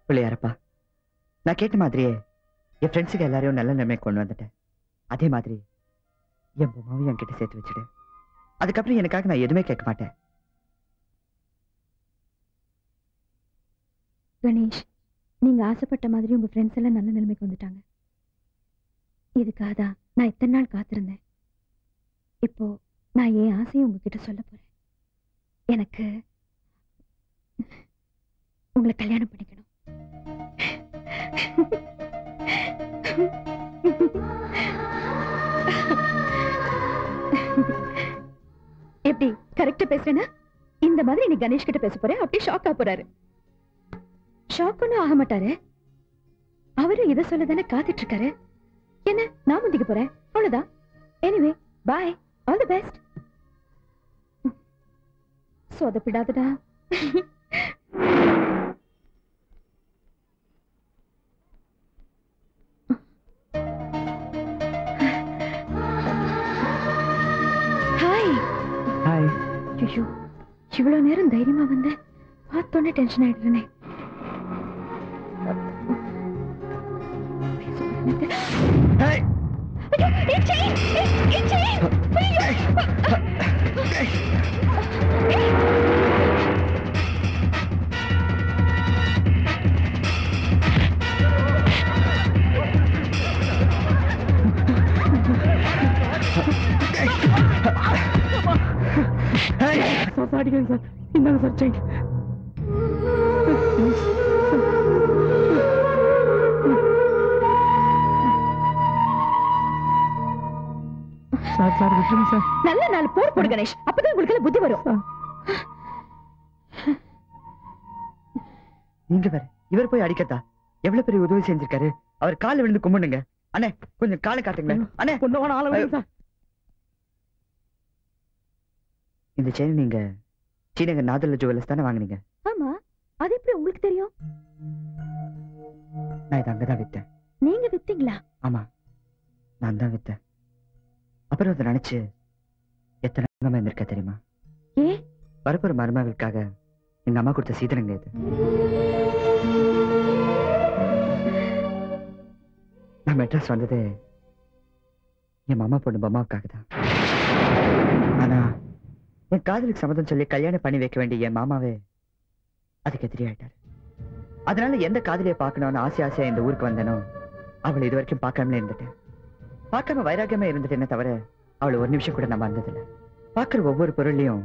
பிள்ளையாரப்பா, நான் கேட்ட மாதிரியே என் ஃப்ரெண்ட்ஸுக்கு எல்லாரையும் நல்ல நிலைமை கொண்டு வந்துட்டேன். அதே மாதிரி என் பொம்மாவையும் என்கிட்ட சேர்த்து வச்சுடு. அதுக்கப்புறம் எனக்காக நான் எதுவுமே கேட்க மாட்டேன். கணேஷ், நீங்க ஆசைப்பட்ட மாதிரி உங்க ஃப்ரெண்ட்ஸ் எல்லாம் நல்ல நிலைமைக்கு வந்துட்டாங்க. இதுக்காக தான் நான் இத்தனை நாள் காத்திருந்தேன். இப்போ நான் என் ஆசையை உங்ககிட்ட சொல்ல போறேன். எனக்கு உங்களை கல்யாணம் பண்ணிக்கணும். எப்படி கரெக்டா பேசுறேன்னா? இந்த மாதிரி நீ கணேஷ் கிட்ட பேச போற, அப்படியே ஷாக் ஆக போறாரு. ஷாக் ஒன்னும் ஆக மாட்டாரு. அவரு இதை சொல்லதானே காத்துட்டு இருக்காரு. என்ன, நான் முந்திக்க போறேன், அவ்வளவுதான். Anyway, bye, all the best. சொதப்பிடாதடா. ஹாய். ஹாய். ஐயோ, இவ்வளவு நேரம் தைரியமா வந்த, பார்த்தோன்னே டென்ஷன் ஆயிடுறேனே. ஹாய். அடிக்கணும் சார். இந்தாங்க சார் செயின். சார் சார் விட்டுருங்க சார். நல்ல நாள் போடு கணேஷ், அப்பதான் உங்களுக்கு புத்தி வரும். நீங்க வேற இவர் போய் அடிக்கத்தா எவ்வளவு பெரிய உதவி செஞ்சிருக்காரு. அவர் கால விழுந்து கும்பிடுங்க. அண்ணே, கொஞ்சம் காலை காட்டுங்களேன். அண்ணே, பொண்ணு ஆள விடுங்க சார். இந்த செயின் நீங்க ஸ்ரீநகர் நாதல்ல ஜுவல்லர்ஸ் தானே வாங்குனீங்க? ஆமா, அது எப்படி உங்களுக்கு தெரியும்? நான் இதை அங்கதான் வித்தேன். நீங்க வித்தீங்களா? ஆமா, நான் தான் வித்தேன். அப்புறம் அதை நினைச்சு எத்தனை இருந்திருக்க தெரியுமா? ஏ, வரப்போற மருமகளுக்காக எங்க அம்மா கொடுத்த சீதனங்க இது. நான் மெட்ராஸ் வந்தது என் மாமா பொண்ணு பொம்மாவுக்காக தான். ஆனா என் காதலுக்கு சம்மதம் சொல்லி கல்யாணம் பண்ணி வைக்க வேண்டிய என் மாமாவே அதுக்கு எதிரி ஆயிட்டாரு. அதனால எந்த காதலியை பார்க்கணும்னு ஆசையா இந்த ஊருக்கு வந்தனோ அவளை இது வரைக்கும் பார்க்காமலே இருந்துட்டேன். பார்க்காம வைராக்கியமே இருந்துட்டேன்னு தவிர அவளை ஒரு நிமிஷம் கூட நான் வந்ததில்லை. பார்க்குற ஒவ்வொரு பொருளையும்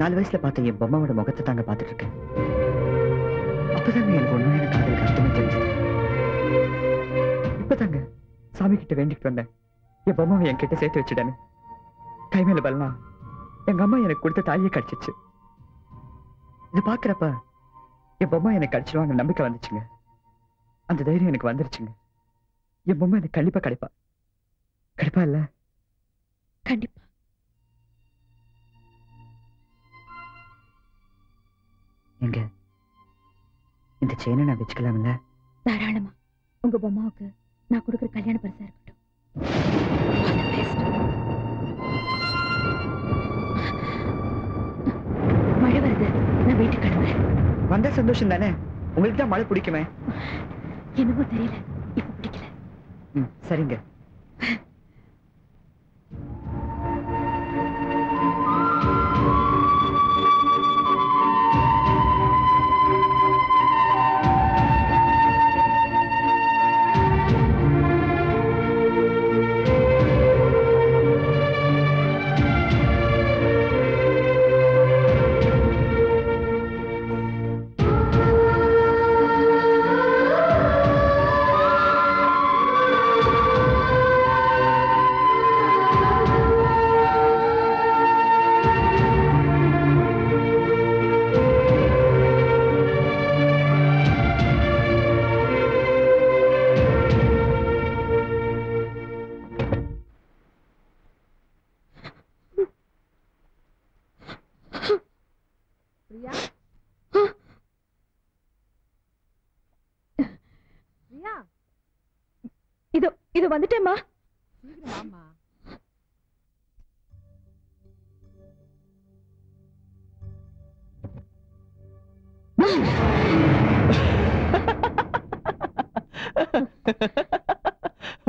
4 வயசுல பார்த்த என் பொம்மாவோட முகத்தை தாங்க பார்த்துட்டு இருக்கேன். அப்பதாங்க எனக்கு உண்மையான காதலுக்கு அர்த்தமே தெரிஞ்சது. இப்பதாங்க சாமி கிட்ட வேண்டிட்டு வந்தேன், என் பொம்மாவை என் கிட்ட சேர்த்து வச்சுட்டேன்னு. கை மேல பலனா எங்க அம்மா எனக்கு கொடுத்த தாலியை கடிச்சிச்சு. இது பாக்குறப்ப என் பொம்மா எனக்கு கடிச்சிருவாங்க நம்பிக்கை வந்துச்சுங்க. அந்த தைரியம் எனக்கு வந்துருச்சுங்க. என் பொம்மை எனக்கு கண்டிப்பா கிடைப்பா. கிடைப்பா இல்ல? கண்டிப்பா. எங்க இந்த செயினை நான் வச்சுக்கலாம்ல? தாராளமா. உங்க பொம்மாவுக்கு நான் கொடுக்குற கல்யாண பரிசா இருக்கட்டும். மழை வருது, நான் வீட்டுக்கு கிளம்புறேன். வந்தா சந்தோஷம் தானே? உங்களுக்கு தான் மழை பிடிக்குமே. என்னமோ தெரியல, இப்ப பிடிக்கல. சரிங்க. இது வந்துட்டேம்மா.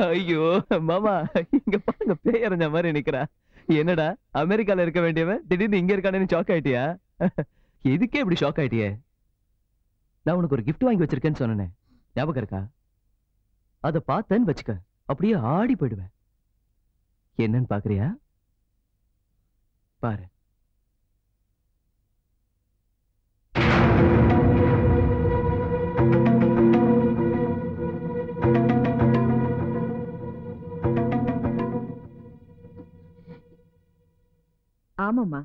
ஐயோ மாமா, இங்க பாருங்க, பேய் அறிஞ்ச மாதிரி நிக்கிறா. என்னடா அமெரிக்கால இருக்க வேண்டியவன் திடீர்னு இங்க இருக்கானேன்னு ஷாக் ஆயிட்டியா? எதுக்கே இப்படி ஷாக் ஆயிட்டியே? நான் உனக்கு ஒரு gift வாங்கி வச்சிருக்கேன்னு சொன்னேனே, ஞாபகம் இருக்கா? அத பார்த்தேன்னு வச்சுக்க, அப்படியே ஆடி போயிடுவேன். என்னன்னு பாக்குறியா? பாரு. ஆமாம்மா,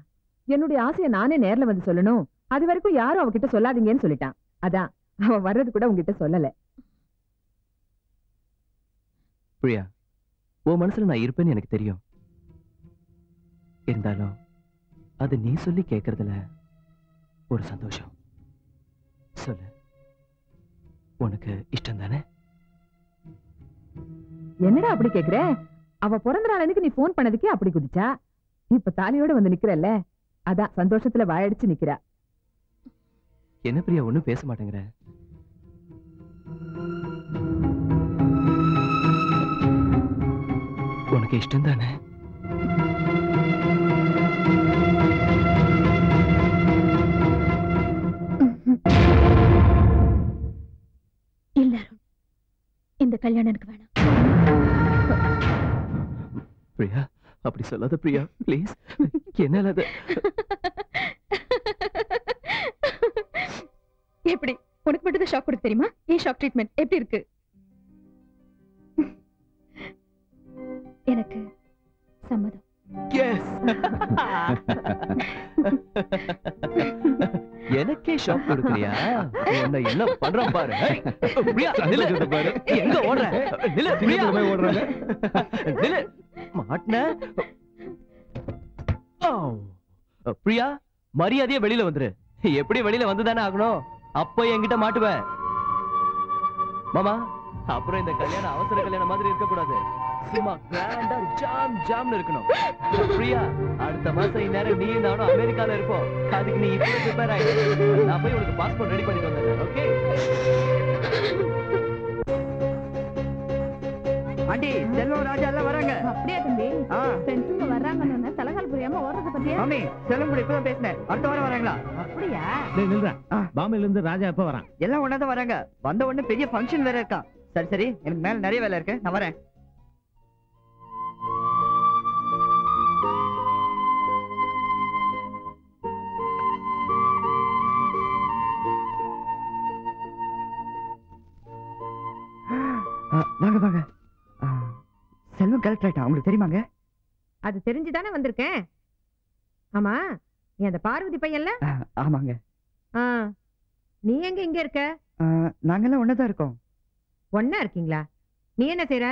என்னுடைய ஆசையை நானே நேர்ல வந்து சொல்லணும். அது வரைக்கும் யாரும் அவகிட்ட சொல்லாதீங்கன்னு சொல்லிட்டான். அதான் அவன் வர்றது கூட உங்ககிட்ட சொல்லல. பிரியா, உன் மனசுல நான் இருப்பேன்னு எனக்கு தெரியும். இருந்தாலும் அது நீ சொல்லி கேட்கறதுல ஒரு சந்தோஷம். சொல்லு, உனக்கு இஷ்டம் தானே? என்னடா அப்படி கேக்குற? அவ பிறந்த நாள் அன்னைக்கு நீ போன் பண்ணதுக்கே அப்படி குதிச்சா. இப்ப தாலியோட வந்து நிக்கிறல்ல, அதான் சந்தோஷத்துல வாயடிச்சு நிக்கிறா. என்ன பிரியா ஒண்ணும் பேச மாட்டேங்கிற? உனக்கு இஷ்டம் தானே? இல்ல அருண், இந்த கல்யாணம் எனக்கு வேணாம். பிரியா, அப்படி சொல்லாத பிரியா, ப்ளீஸ். என்னால அது எப்படி உனக்கு மட்டும் தான் ஷாக் கொடுக்க தெரியுமா? ஏன் ஷாக் ட்ரீட்மெண்ட் எப்படி இருக்கு? எனக்கு சம்மதம். எனக்கே ஷாக் கொடுக்கறியா? உன்னை என்ன பண்றான் பாரு. பிரியா, நில்லு. பாரு எங்க ஓடுற? நில்லு பிரியா. ஓடுறாங்க. நில்லு. மாட்ன. பிரியா, மரியாதையா வெளியில வந்துரு. எப்படி வெளியில வந்துதானே ஆகணும்? அப்போ என்கிட்ட மாட்டுவ. மாமா, அப்புறம் இந்த கல்யாணம் அவசர கல்யாணம் மாதிரி இருக்க கூடாது. சும்மா கிராண்டா ஜாம் ஜாம்னு இருக்கணும். பிரியா, அடுத்த மாசம் இந்நேரம் நீ நானும் அமெரிக்கால இருப்போம். அதுக்கு நீ இப்ப ப்ரிப்பேர் ஆயிடு. நான் போய் உனக்கு பாஸ்போர்ட் ரெடி பண்ணிட்டு வந்துடுறேன். ஓகே? ஆண்டி, செல்வம், ராஜா எல்லாம் வராங்க. அப்படியே தம்பி, ஃப்ரெண்ட்ஸுங்க வர்றாங்கன்னு தலகால் புரியாம ஓடுறத பத்தியா? மாமி, செல்வம் கூட இப்பதான் பேசினேன். அடுத்த வாரம் வராங்களா? அப்படியா? பாம்பேல இருந்து ராஜா எப்ப வரான்? எல்லாம் ஒன்னாதான் வராங்க. வந்த உடனே பெரிய ஃபங்க்ஷன் வேற இருக்கான். சரி சரி, எனக்கு மேல நிறைய வேலை இருக்கு, நான் வரேன். வாங்க வாங்க. செல்வம் கலெக்ட் ஆயிட்டான், உங்களுக்கு தெரியுமாங்க? அது தெரிஞ்சுதானே வந்திருக்கேன். ஆமா, நீ அந்த பார்வதி பையன்ல? ஆமாங்க. நீ எங்க இங்க இருக்க? நாங்கெல்லாம் ஒன்னதான் இருக்கோம். ஒன்னா இருக்கீங்களா? நீ என்ன செய்யற?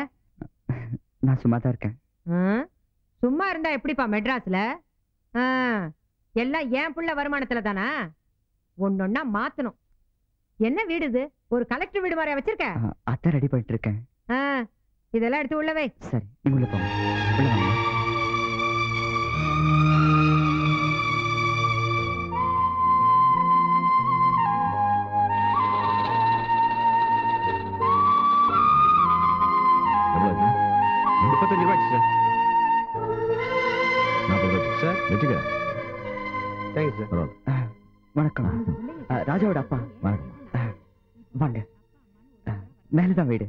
நான் சும்மா தான் இருக்கேன். சும்மா இருந்தா எப்படிப்பா மெட்ராஸ்ல? எல்லாம் ஏன் புள்ள வருமானத்துல தானா? ஒன்னொன்னா மாத்தணும். என்ன வீடு இது? ஒரு கலெக்டர் வீடு மாதிரி வச்சிருக்க? அத்தை ரெடி பண்ணிட்டு இருக்கேன். இதெல்லாம் எடுத்து உள்ளவே. சரி, நீங்க உள்ள போங்க. உள்ள வாங்க. வணக்கம். ராஜாவோட அப்பா. வாங்க. மேலதான் வீடு.